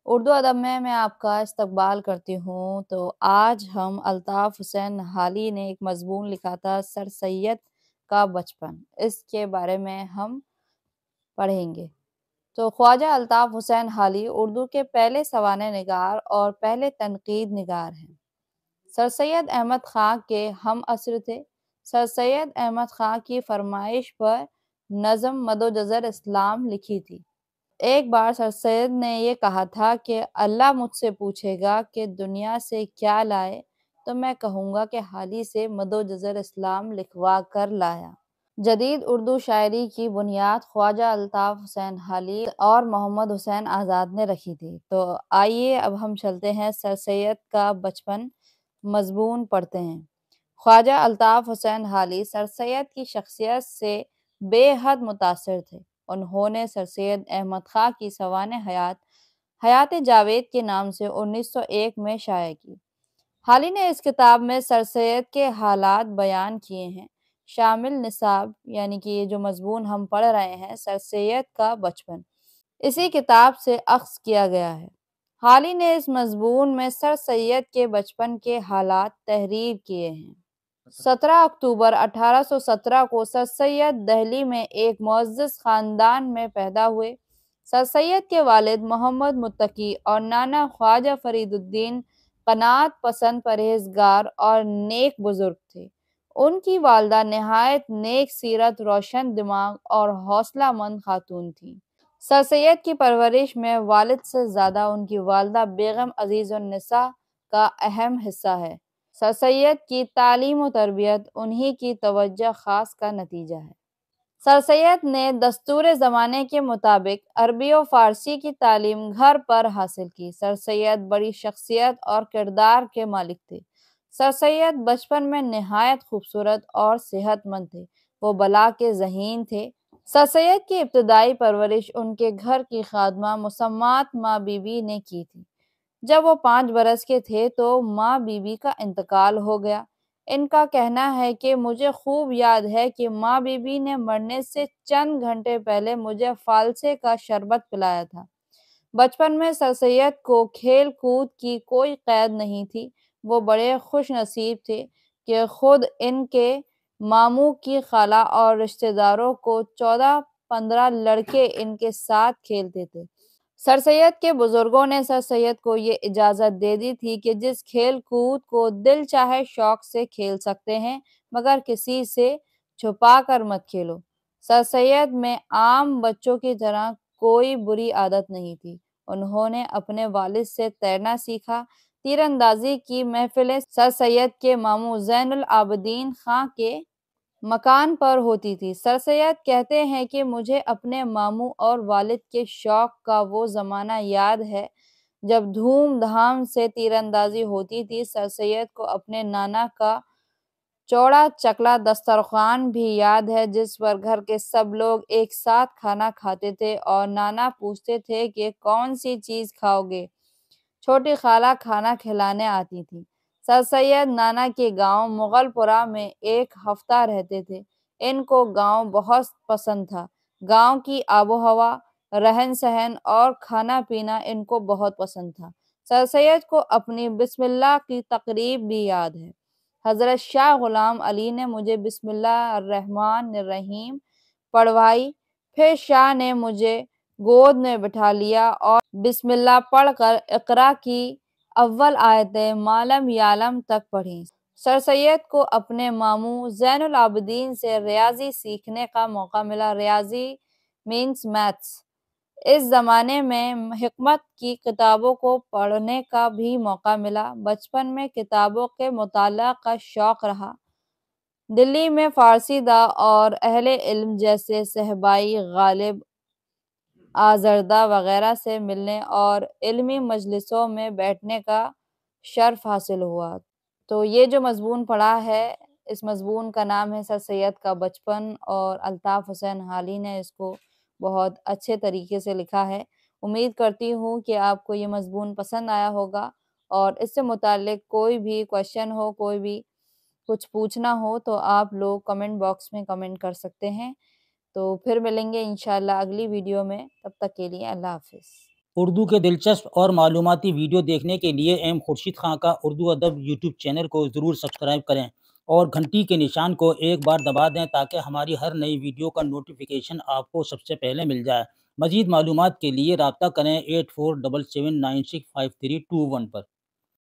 اردو ادب میں آپ کا استقبال کرتی ہوں۔ تو آج ہم الطاف حسین نہالی نے ایک مضمون لکھا تھا سر سید کا بچپن، اس کے بارے میں ہم پڑھیں گے۔ تو خواجہ الطاف حسین نہالی اردو کے پہلے سوانح نگار اور پہلے تنقید نگار ہیں۔ سر سید احمد خاں کے ہم عصر تھے۔ سر سید احمد خاں کی فرمائش پر نظم مد و جزر اسلام لکھی تھی۔ ایک بار سر سید نے یہ کہا تھا کہ اللہ مجھ سے پوچھے گا کہ دنیا سے کیا لائے تو میں کہوں گا کہ حالی سے مد و جزر اسلام لکھوا کر لایا۔ جدید اردو شاعری کی بنیاد خواجہ الطاف حسین نہالی اور محمد حسین آزاد نے رکھی تھی۔ تو آئیے اب ہم چلتے ہیں سر سید کا بچپن مضمون پڑھتے ہیں۔ خواجہ الطاف حسین نہالی سر سید کی شخصیت سے بے حد متاثر تھے۔ انہوں نے سر سید احمد خاں کی سوانح حیات جاوید کے نام سے 1901 میں شائع کی۔ حالی نے اس کتاب میں سر سید کے حالات بیان کیے ہیں، شامل نصاب یعنی کہ یہ جو مضمون ہم پڑھ رہے ہیں سر سید کا بچپن، اسی کتاب سے اخذ کیا گیا ہے۔ حالی نے اس مضمون میں سر سید کے بچپن کے حالات تحریر کیے ہیں۔ 17 اکتوبر 1817 کو سر سید دہلی میں ایک معزز خاندان میں پیدا ہوئے۔ سر سید کے والد محمد متقی اور نانا خواجہ فرید الدین قناعت پسند پرہیزگار اور نیک بزرگ تھے۔ ان کی والدہ نہایت نیک سیرت، روشن دماغ اور حوصلہ مند خاتون تھیں۔ سر سید کی پرورش میں والد سے زیادہ ان کی والدہ بیگم عزیز النساء کا اہم حصہ ہے۔ سر سید کی تعلیم و تربیت انہی کی توجہ خاص کا نتیجہ ہے۔ سر سید نے دستور زمانے کے مطابق عربی و فارسی کی تعلیم گھر پر حاصل کی۔ سر سید بڑی شخصیت اور کردار کے مالک تھے۔ سر سید بچپن میں نہایت خوبصورت اور صحت مند تھے۔ وہ بلا کے ذہین تھے۔ سر سید کی ابتدائی پرورش ان کے گھر کی خادمہ مسمات ماں بی بی نے کی تھی۔ جب وہ 5 برس کے تھے تو ماں بی بی کا انتقال ہو گیا۔ ان کا کہنا ہے کہ مجھے خوب یاد ہے کہ ماں بی بی نے مرنے سے چند گھنٹے پہلے مجھے فالسے کا شربت پلایا تھا۔ بچپن میں سر سید کو کھیل کود کی کوئی قید نہیں تھی۔ وہ بڑے خوش نصیب تھے کہ خود ان کے ماموں کی خالہ اور رشتہ داروں کو 14-15 لڑکے ان کے ساتھ کھیلتے تھے۔ سر سید کے بزرگوں نے سر سید کو یہ اجازت دے دی تھی کہ جس کھیل کود کو دل چاہے شوق سے کھیل سکتے ہیں، مگر کسی سے چھپا کر مت کھیلو۔ سر سید میں عام بچوں کی طرح کوئی بری عادت نہیں تھی۔ انہوں نے اپنے والد سے تیرنا سیکھا۔ تیر اندازی کی محفلیں سر سید کے ماموں زین العابدین خاں کے مکان پر ہوتی تھی۔ سر سید کہتے ہیں کہ مجھے اپنے ماموں اور والد کے شوق کا وہ زمانہ یاد ہے جب دھوم دھام سے تیر اندازی ہوتی تھی۔ سر سید کو اپنے نانا کا چوڑا چکلا دسترخوان بھی یاد ہے جس پر گھر کے سب لوگ ایک ساتھ کھانا کھاتے تھے اور نانا پوچھتے تھے کہ کون سی چیز کھاؤ گے؟ چھوٹی خالہ کھانا کھلانے آتی تھی۔ سر سید نانا کے گاؤں مغل پورہ میں ایک ہفتہ رہتے تھے۔ ان کو گاؤں بہت پسند تھا۔ گاؤں کی آب و ہوا، رہن سہن اور کھانا پینا ان کو بہت پسند تھا۔ سر سید کو اپنی بسم اللہ کی تقریب بھی یاد ہے۔ حضرت شاہ غلام علی نے مجھے بسم اللہ الرحمن الرحیم پڑھوائی، پھر شاہ نے مجھے گود میں بٹھا لیا اور بسم اللہ پڑھ کر اقرا کی اول آیتیں ما لم یعلم تک پڑھیں۔ سر سید کو اپنے ماموں زین العابدین سے ریاضی سیکھنے کا موقع ملا۔ ریاضی مینس میتھس۔ اس زمانے میں حکمت کی کتابوں کو پڑھنے کا بھی موقع ملا۔ بچپن میں کتابوں کے مطالعہ کا شوق رہا۔ دلی میں فارسی داں اور اہل علم جیسے صہبائی، غالب، آزردہ وغیرہ سے ملنے اور علمی مجلسوں میں بیٹھنے کا شرف حاصل ہوا۔ تو یہ جو مضمون پڑھا ہے اس مضمون کا نام ہے سر سید کا بچپن، اور الطاف حسین نہالی نے اس کو بہت اچھے طریقے سے لکھا ہے۔ امید کرتی ہوں کہ آپ کو یہ مضمون پسند آیا ہوگا، اور اس سے متعلق کوئی بھی کویشچن ہو، کوئی بھی کچھ پوچھنا ہو تو آپ لوگ کمنٹ باکس میں کمنٹ کر سکتے ہیں۔ تو پھر ملیں گے انشاءاللہ اگلی ویڈیو میں، تب تک کے لیے اللہ حافظ۔ اردو کے دلچسپ اور معلوماتی ویڈیو دیکھنے کے لیے ایم خورشید خاں کا اردو ادب یوٹیوب چینل کو ضرور سبسکرائب کریں اور گھنٹی کے نشان کو ایک بار دبا دیں تاکہ ہماری ہر نئی ویڈیو کا نوٹیفیکیشن آپ کو سب سے پہلے مل جائے۔ مزید معلومات کے لیے رابطہ کریں 8477965321 پر۔